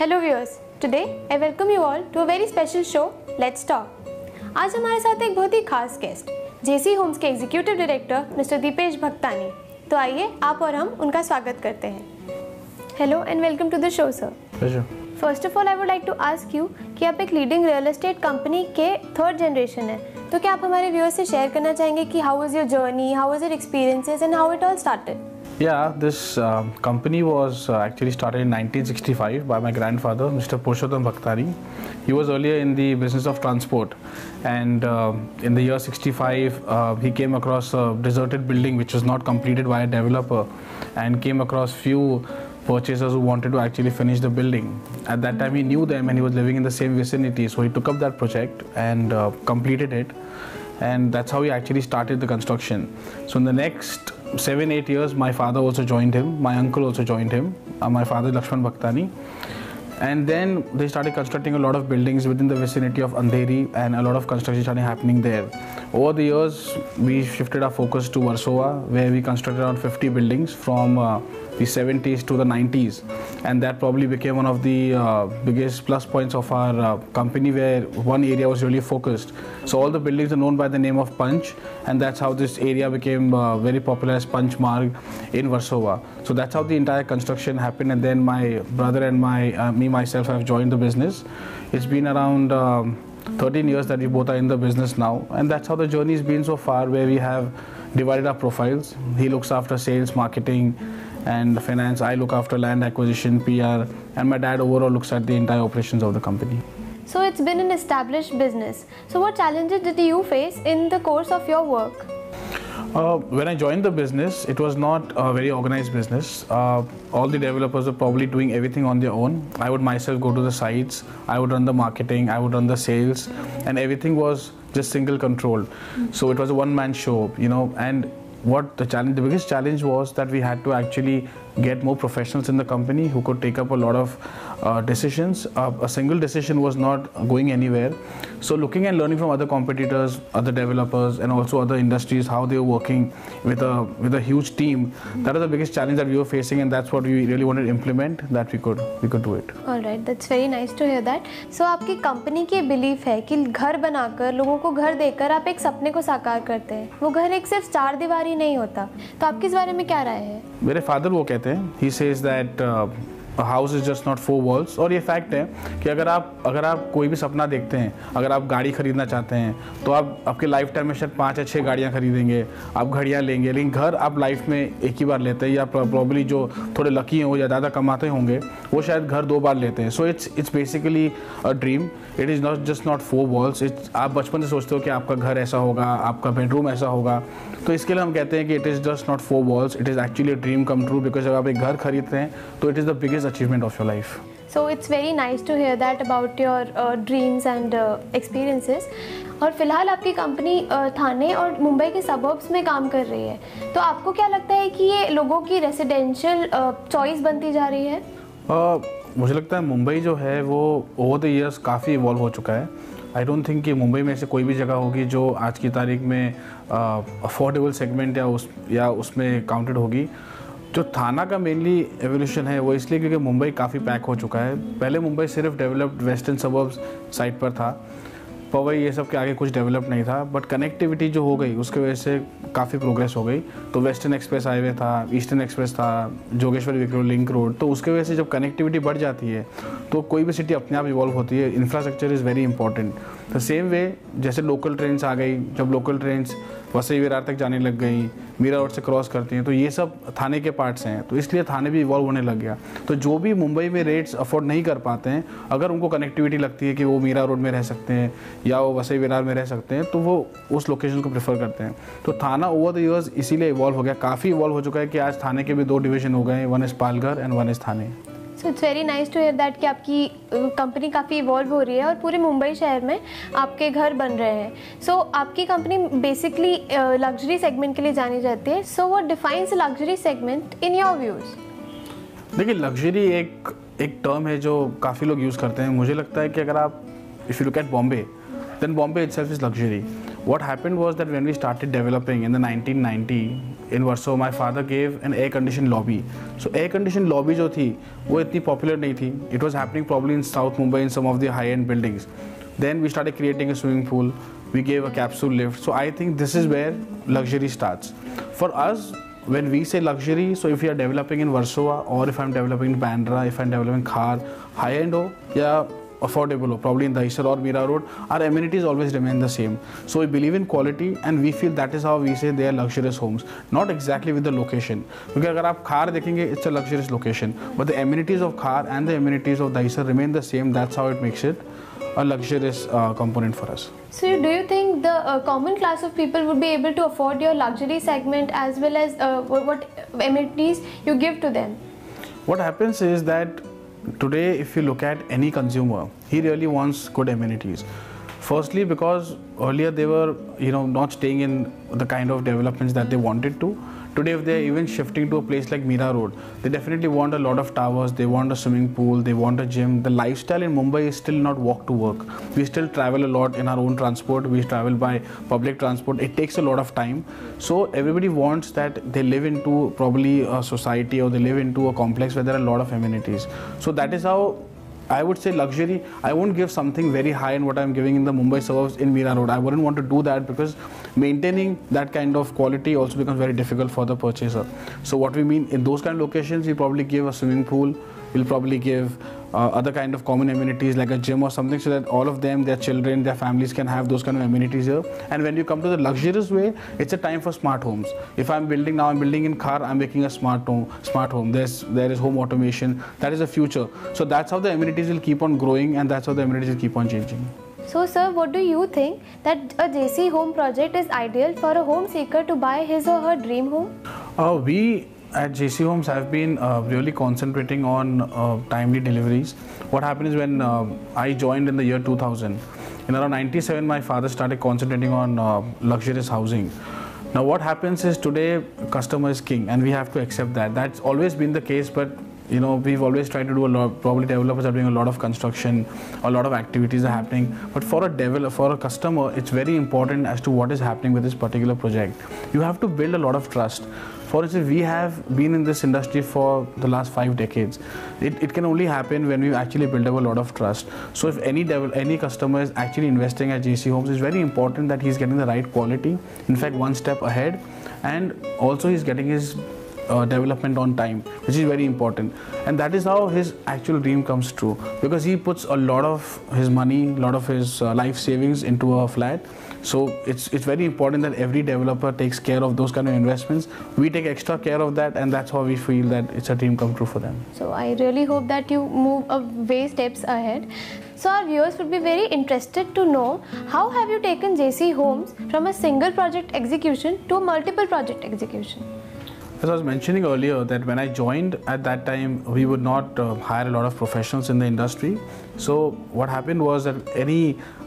Hello viewers, today I welcome you all to a very special show let's talk. आज हमारे साथ एक बहुत ही खास गेस्ट जेसी होम्स के executive director mister Dipesh Bhagtani. तो आइए आप और हम उनका स्वागत करते हैं। Hello and welcome to the show sir. First of all I would like to ask you कि आप एक लीडिंग रियल एस्टेट कंपनी के थर्ड जनरेशन है, तो क्या आप हमारे व्यूअर्स से शेयर करना चाहेंगे कि how was your journey, how was your experiences and how it all started? Yeah, this company was actually started in 1965 by my grandfather, Mr. Bhagtani. He was earlier in the business of transport, and in the year 65, he came across a deserted building which was not completed by a developer, and came across few purchasers who wanted to actually finish the building. At that time, he knew them and he was living in the same vicinity, so he took up that project and completed it, and that's how he actually started the construction. So in the next 7-8 years, my father also joined him, my uncle also joined him, my father Lakshman Bhaktani, and then they started constructing a lot of buildings within the vicinity of Andheri, and a lot of construction started happening there. Over the years, we shifted our focus to Warsaw, where we constructed around 50 buildings from the 70s to the 90s, and that probably became one of the biggest plus points of our company, where one area was really focused. So all the buildings are known by the name of Punch, and that's how this area became very popular as Punch Marg in Warsaw. So that's how the entire construction happened, and then my brother and myself have joined the business. It's been around 13 years that we both are in the business now, and that's how the journey has been so far, where we have divided our profiles. He looks after sales, marketing and finance. I look after land acquisition, PR, and my dad overall looks at the entire operations of the company. So it's been an established business. So what challenges did you face in the course of your work? When I joined the business, it was not a very organized business. All the developers were probably doing everything on their own. I would myself go to the sites, I would run the marketing, I would run the sales, and everything was just single controlled. So it was a one-man show, and the biggest challenge was that we had to actually get more professionals in the company who could take up a lot of decisions. A single decision was not going anywhere. So looking and learning from other competitors, other developers, and also other industries, how they were working with a huge team, that was the biggest challenge that we were facing, and that's what we really wanted to implement, that we could do it. All right, that's very nice to hear that. So आपकी company की belief है कि घर बनाकर, लोगों को घर देकर आप एक सपने को साकार करते हैं। वो घर एक सिर्फ चार दीवारी नहीं होता, तो आपकी इस बारे में क्या राय है? मेरे फादर वो कहते हैं, he says that a house is just not 4 walls, और ये फैक्ट है कि अगर आप कोई भी सपना देखते हैं, अगर आप गाड़ी खरीदना चाहते हैं तो आप आपके लाइफ टाइम में शायद 5 या 6 गाड़ियाँ खरीदेंगे, आप घड़ियाँ लेंगे, लेकिन घर आप लाइफ में एक ही बार लेते हैं, या प्रॉब्ली जो थोड़े लकी हैं वो या ज़्यादा कमाते होंगे वो शायद घर 2 बार लेते हैं। So it's basically a dream, it is not 4 walls. आप बचपन से सोचते हो कि आपका घर ऐसा होगा, आपका बेडरूम ऐसा होगा, तो इसके लिए हम कहते हैं कि it is just not 4 walls, it is actually a dream come true, because जब आप एक घर खरीदते हैं तो it is the biggest achievement of your life. So it's very nice to hear that about your dreams and experiences. और फिलहाल आपकी कंपनी थाने और मुंबई के सबर्ब्स में काम कर रही है, तो आपको क्या लगता है कि ये लोगों की रेसिडेंशियल चॉइस बनती जा रही है? मुझे लगता है मुंबई जो है वो ओवर द ईयर्स काफ़ी इवॉल्व हो चुका है। आई डोंट थिंक कि मुंबई में से कोई भी जगह होगी जो आज की तारीख में अफोर्डेबल सेगमेंट या उसमें काउंटेड होगी। जो थाना का मेनली एवोल्यूशन है वो इसलिए क्योंकि मुंबई काफ़ी पैक हो चुका है। पहले मुंबई सिर्फ डेवलप्ड वेस्टर्न सबर्ब्स साइड पर था, पवई ये सब के आगे कुछ डेवलप नहीं था, बट कनेक्टिविटी जो हो गई उसकी वजह से काफ़ी प्रोग्रेस हो गई। तो वेस्टर्न एक्सप्रेस हाईवे था, ईस्टर्न एक्सप्रेस था, जोगेश्वरी विक्रोल लिंक रोड, तो उसके वजह से जब कनेक्टिविटी बढ़ जाती है तो कोई भी सिटी अपने आप इवॉल्व होती है। Infrastructure is very important. The same way जैसे लोकल ट्रेन्स आ गई, जब लोकल ट्रेन्स वसई विरार तक जाने लग गई, मीरा रोड से क्रॉस करती हैं, तो ये सब थाने के पार्ट्स हैं, तो इसलिए थाने भी इवॉल्व होने लग गया। तो जो भी मुंबई में रेट्स अफोर्ड नहीं कर पाते हैं, अगर उनको कनेक्टिविटी लगती है कि वो मीरा रोड में रह सकते हैं या वो वसई विरार में रह सकते हैं, तो वो उस लोकेशन को प्रेफर करते हैं। तो थाना ओवर द ईयर्स इसीलिए इवॉल्व हो गया, काफ़ी इवॉल्व हो चुका है कि आज थाने के भी 2 डिवीजन हो गए, one is Palghar and one is Thane. So it's very nice to hear that कि आपकी कंपनी काफ़ी इवॉल्व हो रही है और पूरे मुंबई शहर में आपके घर बन रहे हैं। सो आपकी कंपनी बेसिकली लग्जरी सेगमेंट के लिए जानी जाती है। So what defines luxury segment in your views? देखिए, लग्जरी एक टर्म है जो काफ़ी लोग यूज़ करते हैं। मुझे लगता है कि अगर आप if you look at Bombay, then Bombay itself is luxury. What happened was that when we started developing in the 1990 in Warsaw, my father gave an air-conditioned lobby. So air-conditioned lobby जो थी वो इतनी popular नहीं थी. It was happening probably in South Mumbai in some of the high-end buildings. Then we started creating a swimming pool. We gave a capsule lift. So I think this is where luxury starts. For us, when we say luxury, so if you are developing in Warsaw or if I'm developing in Bandra, if I'm developing Khar, high-end ho, yeah, affordable ho, probably in Dahisar or Mira Road, our amenities always remain the same. So we believe in quality and we feel that is how we say they are luxurious homes. Not exactly with the location. Because if you Khar dekhenge, it's a luxurious location. But the amenities of Khar and the amenities of Dahisar remain the same. That's how it makes it a luxurious component for us. So do you think the common class of people would be able to afford your luxury segment as well as what amenities you give to them? What happens is that today if you look at any consumer, he really wants good amenities. Firstly, because earlier they were not staying in the kind of developments that they wanted to. Today if they're even shifting to a place like Mira Road, they definitely want a lot of towers, they want a swimming pool, they want a gym. The lifestyle in Mumbai is still not walk to work. We still travel a lot in our own transport, we travel by public transport. It takes a lot of time. So everybody wants that they live into probably a society or they live into a complex where there are a lot of amenities. So that is how I would say luxury. I won't give something very high in what I'm giving in the Mumbai suburbs in Mira Road. I wouldn't want to do that because maintaining that kind of quality also becomes very difficult for the purchaser. So what we mean in those kind of locations, we probably give a swimming pool, we'll probably give other kind of common amenities like a gym or something so that all of them, their children, their families can have those kind of amenities here. And when you come to the luxurious way, it's a time for smart homes. If I'm building in Khar, I'm making a smart home. There is home automation. That is the future. So that's how the amenities will keep on growing and that's how the amenities will keep on changing. So sir, what do you think that a Jaycee home project is ideal for a home seeker to buy his or her dream home? We at Jaycee Homes have been really concentrating on timely deliveries. What happened is when I joined in the year 2000, in around 97 my father started concentrating on luxurious housing. Now what happens is today customer is king and we have to accept that. That's always been the case, but we've always tried to do a lot. Probably developers are doing a lot of construction, a lot of activities are happening. But for a customer, it's very important as to what is happening with this particular project. You have to build a lot of trust. For instance, we have been in this industry for the last 5 decades. It can only happen when we actually build up a lot of trust. So if any customer is actually investing at Jaycee Homes, it's very important that he's getting the right quality. In fact, one step ahead, and also he's getting his development on time, which is very important. And that is how his actual dream comes true, because he puts a lot of his money, a lot of his life savings into a flat. So it's very important that every developer takes care of those kind of investments. We take extra care of that, and that's how we feel that it's a dream come true for them. So I really hope that you move a way steps ahead. So our viewers would be very interested to know, how have you taken Jaycee Homes from a single project execution to a multiple project execution? As I was mentioning earlier, that when I joined at that time, we would not hire a lot of professionals in the industry. So what happened was that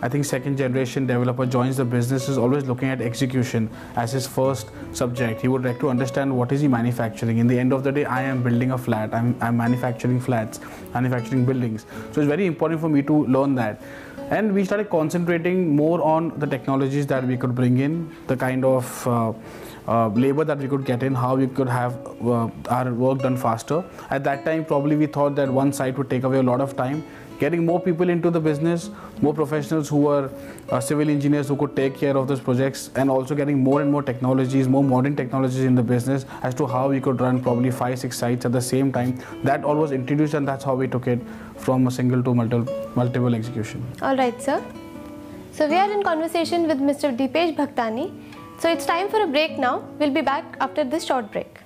I think second generation developer joins the business is always looking at execution as his first subject. He would like to understand what is he manufacturing. In the end of the day, I am building a flat, I'm manufacturing flats, manufacturing buildings. So it's very important for me to learn that. And we started concentrating more on the technologies that we could bring in, the kind of labor that we could get in, how we could have our work done faster. At that time, probably we thought that one site would take away a lot of time. Getting more people into the business, more professionals who were civil engineers who could take care of those projects, and also getting more and more technologies, more modern technologies in the business as to how we could run probably 5-6 sites at the same time. That all was introduced, and that's how we took it from a single to multiple execution. All right, sir. So we are in conversation with Mr. Diipesh Bhagtani. So it's time for a break now. We'll be back after this short break.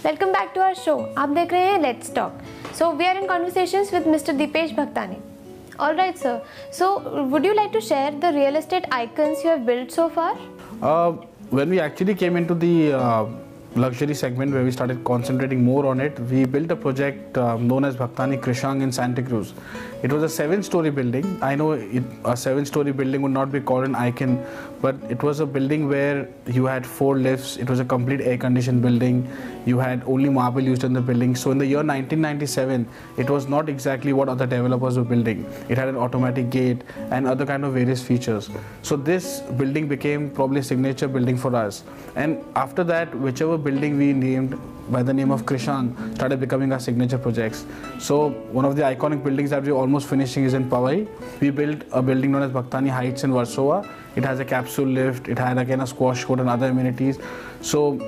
Welcome back to our show. आप देख रहे हैं Let's Talk. So we are in conversations with Mr. Diipesh Bhagtani. All right, sir. So, would you like to share the real estate icons you have built so far? When we actually came into the luxury segment where we started concentrating more on it. We built a project known as Bhagtani Krishang in Santa Cruz. It was a 7-story building. I know a 7-story building would not be called an icon, but it was a building where you had 4 lifts. It was a complete air-conditioned building. You had only marble used in the building. So in the year 1997, it was not exactly what other developers were building. It had an automatic gate and other kind of various features. So this building became probably a signature building for us. And after that, whichever building we named by the name of Krishang started becoming our signature projects. So one of the iconic buildings that we're almost finishing is in Powai. We built a building known as Bhagtani Heights in Warsaw. It has a capsule lift, it had again a squash court and other amenities. So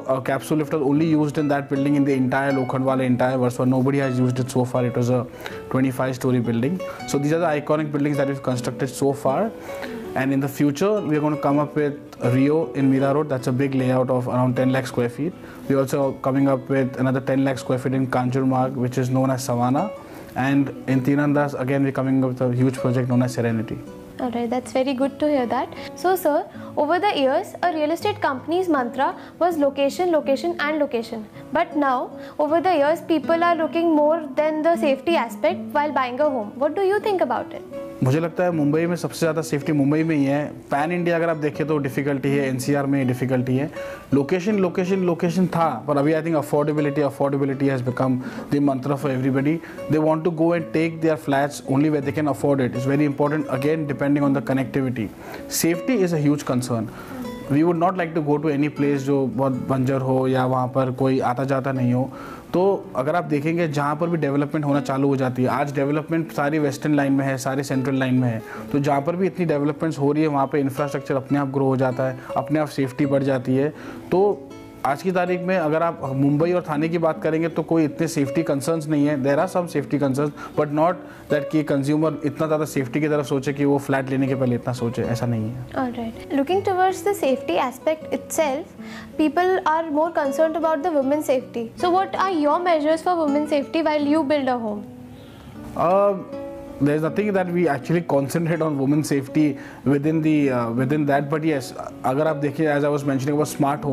a capsule lift was only used in that building in the entire Lokhandwala, entire Warsaw. Nobody has used it so far. It was a 25-story building. So these are the iconic buildings that we've constructed so far. And in the future, we're going to come up with Rio in Mira Road. That's a big layout of around 10 lakh square feet. We're also coming up with another 10 lakh square feet in Kanjurmarg, which is known as Savannah. And in Tirandaz, again, we're coming up with a huge project known as Serenity. Alright, that's very good to hear that. So sir, over the years, a real estate company's mantra was location, location and location. But now, over the years, people are looking more than the safety aspect while buying a home. What do you think about it? मुझे लगता है मुंबई में सबसे ज़्यादा safety Mumbai में ही है. Pan India अगर आप देखें तो डिफ़िकल्टी है, एनसीआर में डिफ़िकल्टी है. लोकेशन लोकेशन लोकेशन था, पर अभी I think affordability has become the mantra for everybody. They want to go and take their flats only where they can afford it. Is very important again depending on the connectivity. Safety is a huge concern. We would not like to go to any place जो बहुत बंजर हो या वहाँ पर कोई आता जाता नहीं हो. तो अगर आप देखेंगे जहाँ पर भी डेवलपमेंट होना चालू हो जाती है, आज डेवलपमेंट सारी वेस्टर्न लाइन में है, सारी सेंट्रल लाइन में है, तो जहाँ पर भी इतनी डेवलपमेंट्स हो रही है वहाँ पे इंफ्रास्ट्रक्चर अपने आप ग्रो हो जाता है, अपने आप सेफ्टी बढ़ जाती है. तो आज की तारीख में अगर आप मुंबई और थाने की बात करेंगे तो कोई इतने सेफ्टी कंसर्न्स नहीं है. There are some safety concerns but not that कि कंज्यूमर इतना ज़्यादा सेफ्टी की तरफ सोचे कि वो फ्लैट लेने के पहले इतना सोचे, ऐसा नहीं है. Alright. Looking towards the safety aspect itself, people are more concerned about the women's safety. So what are your measures for women's safety while you build a home? There's nothing that we actually concentrate on women's safety within that, but yes, अगर आप देखिए, as I was mentioning about smart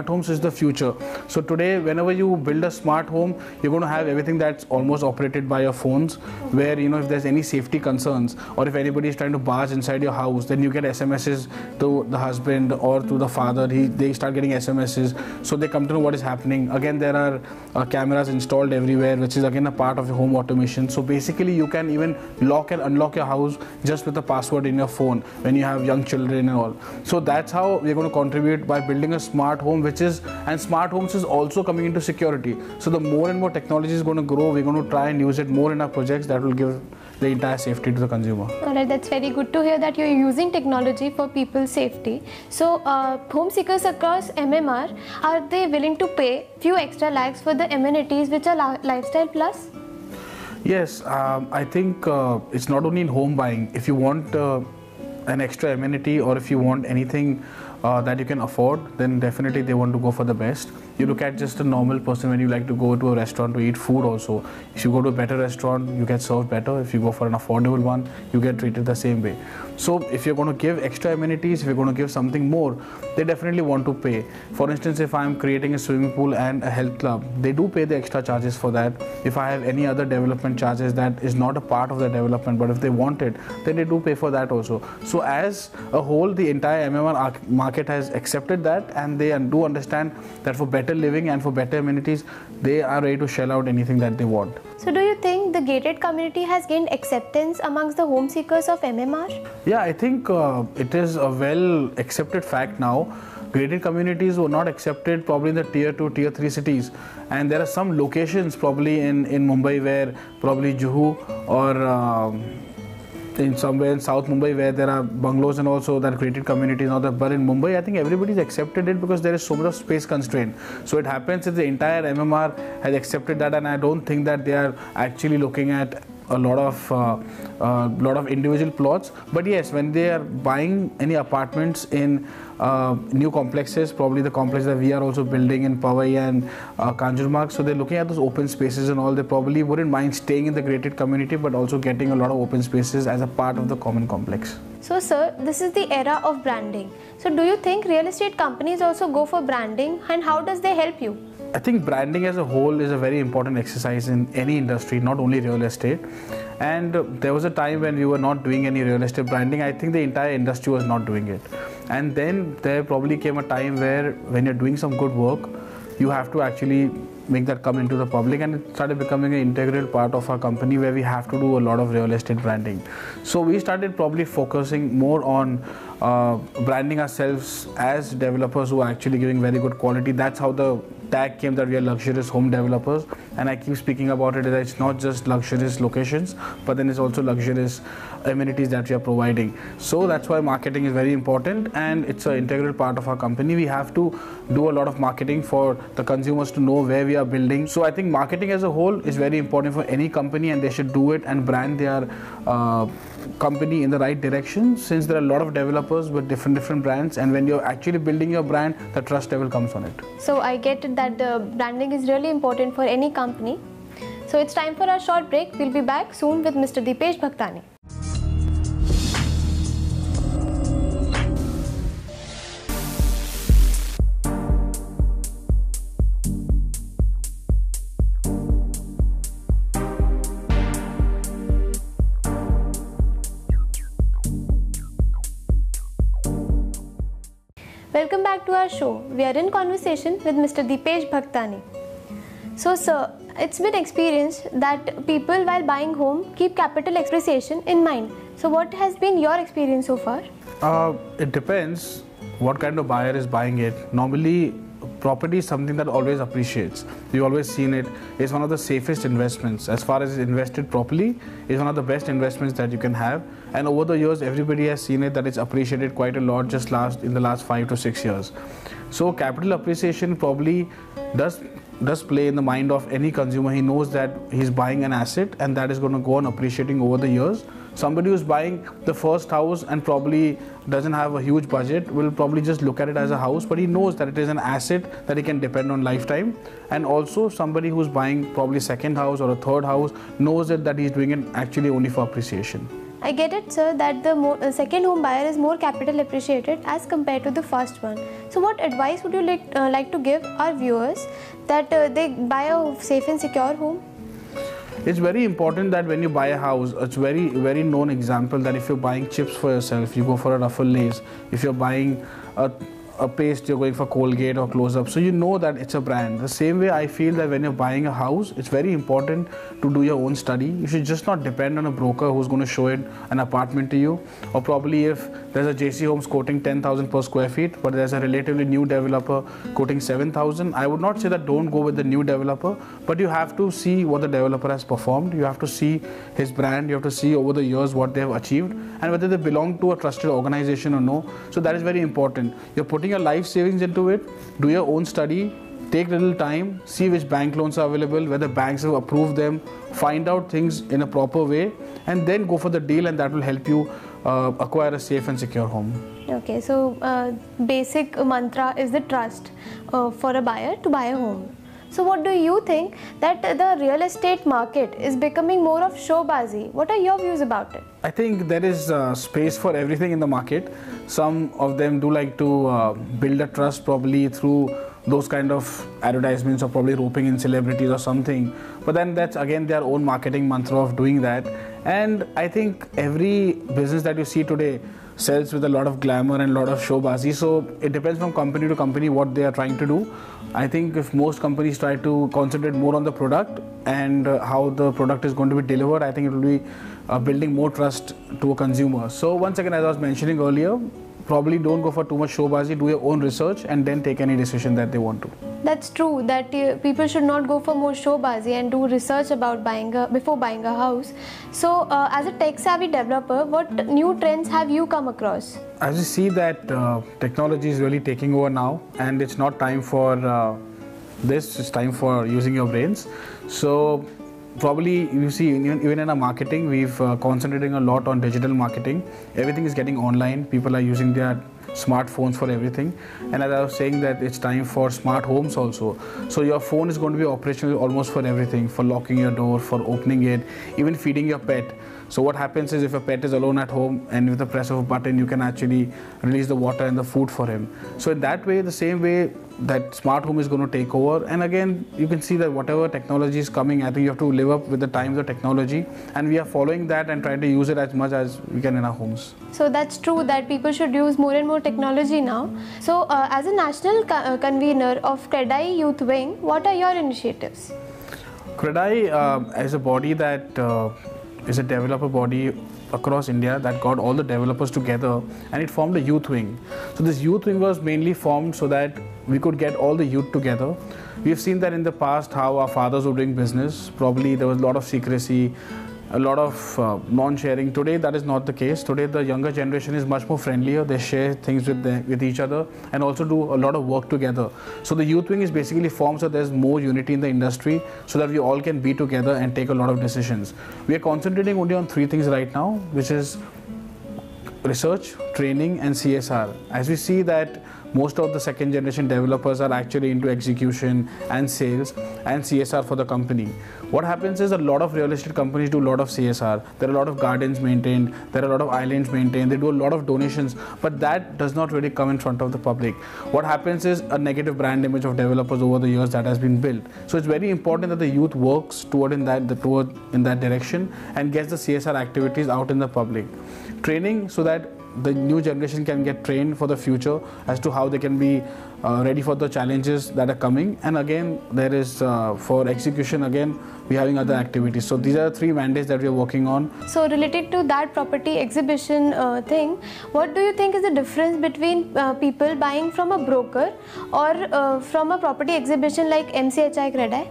homes is the future. So today, whenever you build a smart home, you're going to have everything that's almost operated by your phones, where if there's any safety concerns or if anybody is trying to barge inside your house, then you get SMSs to the husband or to the father. They start getting SMSs, so they come to know what is happening. Again, there are cameras installed everywhere, which is again a part of your home automation. So basically, you can even lock and unlock your house just with a password in your phone when you have young children and all. So that's how we're going to contribute by building a smart home, and smart homes is also coming into security. So the more and more technology is going to grow, we're going to try and use it more in our projects that will give the entire safety to the consumer. Alright, that's very good to hear that you're using technology for people's safety. So home seekers across MMR, are they willing to pay few extra lakhs for the amenities which are lifestyle plus? Yes, I think it's not only in home buying. If you want an extra amenity or if you want anything that you can afford, then definitely they want to go for the best. You look at just a normal person when you like to go to a restaurant to eat food also. If you go to a better restaurant, you get served better. If you go for an affordable one, you get treated the same way. So if you're going to give extra amenities, if you're going to give something more, they definitely want to pay. For instance, if I'm creating a swimming pool and a health club, they do pay the extra charges for that. If I have any other development charges that is not a part of the development, but if they want it, then they do pay for that also. So as a whole, the entire MMR market has accepted that, and they do understand that for better living and for better amenities, they are ready to shell out anything that they want. So do you think the gated community has gained acceptance amongst the home seekers of MMR? Yeah, I think it is a well accepted fact now. Gated communities were not accepted probably in the tier 2, tier 3 cities, and there are some locations probably in Mumbai where probably Juhu or in somewhere in South Mumbai where there are bungalows and also that created communities now. But in Mumbai, I think everybody's accepted it because there is so much of space constraint. So it happens that the entire MMR has accepted that, and I don't think that they are actually looking at a lot of individual plots. But yes, when they are buying any apartments in new complexes, probably the complex that we are also building in Powai and Kanjurmarg, so they're looking at those open spaces and all. They probably wouldn't mind staying in the gated community but also getting a lot of open spaces as a part of the common complex. So sir, this is the era of branding. So do you think real estate companies also go for branding, and how does they help you? I think branding as a whole is a very important exercise in any industry, not only real estate. And there was a time when we were not doing any real estate branding. I think the entire industry was not doing it. And then there probably came a time where when you're doing some good work, you have to actually make that come into the public, and it started becoming an integral part of our company where we have to do a lot of real estate branding. So we started probably focusing more on branding ourselves as developers who are actually giving very good quality. That's how the tag came that we are luxurious home developers, and I keep speaking about it that it's not just luxurious locations, but then it's also luxurious amenities that we are providing. So that's why marketing is very important, and it's an integral part of our company. We have to do a lot of marketing for the consumers to know where we are building. So I think marketing as a whole is very important for any company, and they should do it and brand their company in the right direction, since there are a lot of developers with different brands, and when you're actually building your brand, the trust level comes on it. So I get it that branding is really important for any company. So it's time for a short break. We'll be back soon with Mr. Diipesh Bhagtani. Welcome back to our show. We are in conversation with Mr. Diipesh Bhagtani. So sir, it's been experienced that people while buying home keep capital appreciation in mind. So what has been your experience so far? It depends what kind of buyer is buying it. Normally, property is something that always appreciates. We've always seen it. It's one of the safest investments. As far as it's invested properly, it's one of the best investments that you can have. And over the years, everybody has seen it that it's appreciated quite a lot just in the last 5 to 6 years. So capital appreciation probably does play in the mind of any consumer. He knows that he's buying an asset, and that is going to go on appreciating over the years. Somebody who's buying the first house and probably doesn't have a huge budget will probably just look at it as a house, but he knows that it is an asset that he can depend on lifetime. And also somebody who's buying probably second house or a third house knows that he's doing it actually only for appreciation. I get it, sir, that the second home buyer is more capital appreciated as compared to the first one. So what advice would you like to give our viewers that they buy a safe and secure home? It's very important that when you buy a house, it's very known example that if you're buying chips for yourself, you go for a Ruffle Lays. If you're buying a paste, you're going for Colgate or Close Up. So you know that it's a brand. The same way I feel that when you're buying a house, it's very important to do your own study. You should just not depend on a broker who's going to show it an apartment to you. Or probably if there's a Jaycee Homes quoting 10,000 per square feet, but there's a relatively new developer quoting 7,000. I would not say that don't go with the new developer, but you have to see what the developer has performed. You have to see his brand. You have to see over the years what they have achieved and whether they belong to a trusted organization or no. So that is very important. You're putting your life savings into it. Do your own study. Take little time, see which bank loans are available, whether banks have approved them, find out things in a proper way, and then go for the deal, and that will help you acquire a safe and secure home. Okay, so basic mantra is the trust for a buyer to buy a home. So what do you think that the real estate market is becoming more of showbazi? What are your views about it? I think there is space for everything in the market. Some of them do like to build a trust probably through those kind of advertisements or probably roping in celebrities or something. But then that's again their own marketing mantra of doing that. And I think every business that you see today sells with a lot of glamour and a lot of showbazi. So it depends from company to company what they are trying to do. I think if most companies try to concentrate more on the product and how the product is going to be delivered, I think it will be building more trust to a consumer. So once again, as I was mentioning earlier, probably don't go for too much showbazi, do your own research and then take any decision that they want to. That's true, that people should not go for more showbazi and do research about before buying a house. So as a tech-savvy developer, what new trends have you come across? As you see that technology is really taking over now, and it's not time for this, it's time for using your brains. So probably you see even in our marketing, we've concentrating a lot on digital marketing. Everything is getting online. People are using their smartphones for everything, and as I was saying that it's time for smart homes also. So your phone is going to be operational almost for everything, for locking your door, for opening it, even feeding your pet. So what happens is if a pet is alone at home and with the press of a button you can actually release the water and the food for him. So in that way, the same way that smart home is going to take over, and again you can see that whatever technology is coming, I think you have to live up with the times of technology, and we are following that and trying to use it as much as we can in our homes. So that's true that people should use more and more technology now. So as a national convener of CREDAI Youth Wing, what are your initiatives? CREDAI is a body that is a developer body across India that got all the developers together, and it formed a youth wing. So this youth wing was mainly formed so that we could get all the youth together. We have seen that in the past how our fathers were doing business. Probably there was a lot of secrecy, a lot of non-sharing. Today that is not the case. Today the younger generation is much more friendlier. They share things with each other and also do a lot of work together. So the youth wing is basically formed so there's more unity in the industry so that we all can be together and take a lot of decisions. We are concentrating only on 3 things right now, which is research, training and CSR. As we see that most of the second generation developers are actually into execution and sales and CSR for the company. What happens is a lot of real estate companies do a lot of CSR. There are a lot of gardens maintained, there are a lot of islands maintained, they do a lot of donations, but that does not really come in front of the public. What happens is a negative brand image of developers over the years that has been built. So it's very important that the youth works toward in that direction and gets the CSR activities out in the public. Training so that the new generation can get trained for the future as to how they can be ready for the challenges that are coming. And again, there is for execution, again we're having other activities. So these are the 3 mandates that we are working on. So related to that property exhibition thing, what do you think is the difference between people buying from a broker or from a property exhibition like MCHI CREDAI?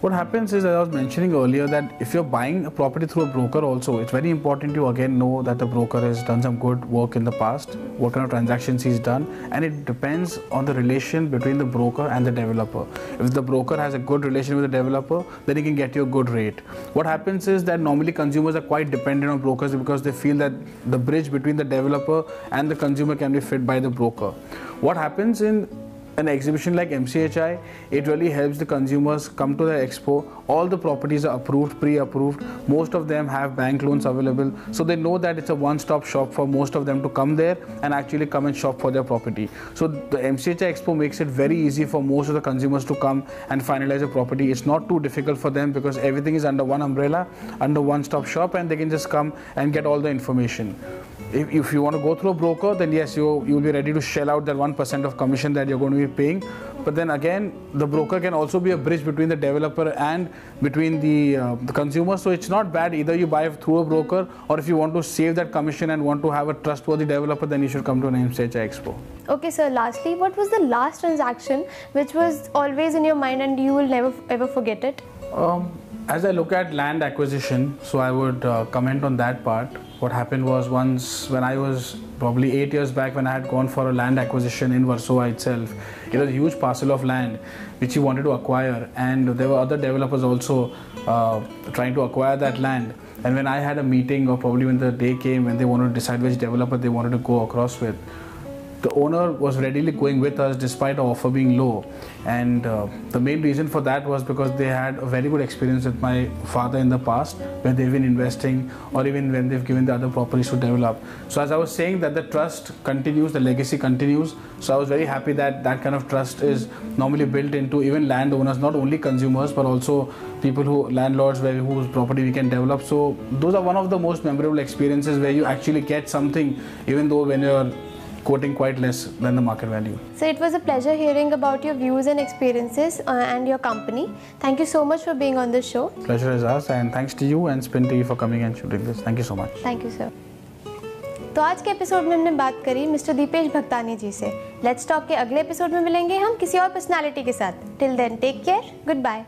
What happens is, as I was mentioning earlier, that if you're buying a property through a broker also, it's very important to again know that the broker has done some good work in the past, what kind of transactions he's done, and it depends on the relation between the broker and the developer. If the broker has a good relation with the developer, then he can get you a good rate. What happens is that normally consumers are quite dependent on brokers because they feel that the bridge between the developer and the consumer can be fit by the broker. What happens in an exhibition like MCHI, it really helps the consumers come to the expo. All the properties are approved, pre-approved. Most of them have bank loans available. So they know that it's a one-stop shop for most of them to come there and actually come and shop for their property. So the MCHI expo makes it very easy for most of the consumers to come and finalize a property. It's not too difficult for them because everything is under one umbrella, under one-stop shop, and they can just come and get all the information. If you want to go through a broker, then yes, you'll be ready to shell out that 1% of commission that you're going to be paying. But then again, the broker can also be a bridge between the developer and between the consumer. So it's not bad either you buy through a broker, or if you want to save that commission and want to have a trustworthy developer, then you should come to an MCHI Expo. Okay, sir. Lastly, what was the last transaction which was always in your mind and you will never ever forget it? As I look at land acquisition, so I would comment on that part. What happened was once when I was probably 8 years back, when I had gone for a land acquisition in Warsaw itself, it was a huge parcel of land which he wanted to acquire, and there were other developers also trying to acquire that land. And when I had a meeting, or probably when the day came when they wanted to decide which developer they wanted to go across with, the owner was readily going with us despite our offer being low. And the main reason for that was because they had a very good experience with my father in the past, when they've been investing or even when they've given the other properties to develop. So as I was saying, that the trust continues, the legacy continues. So I was very happy that that kind of trust is normally built into even landowners, not only consumers but also people landlords whose property we can develop. So those are one of the most memorable experiences where you actually get something even though when you're quoting quite less than the market value. So it was a pleasure hearing about your views and experiences and your company. Thank you so much for being on the show. Pleasure is ours, and thanks to you and Spin TV for coming and shooting this. Thank you so much. Thank you, sir. तो आज के episode में हमने बात करी mister Dipesh Bhagtani जी से। Let's talk के अगले एपिसोड में मिलेंगे हम किसी और पर्सनालिटी के साथ। Till then take care, good bye.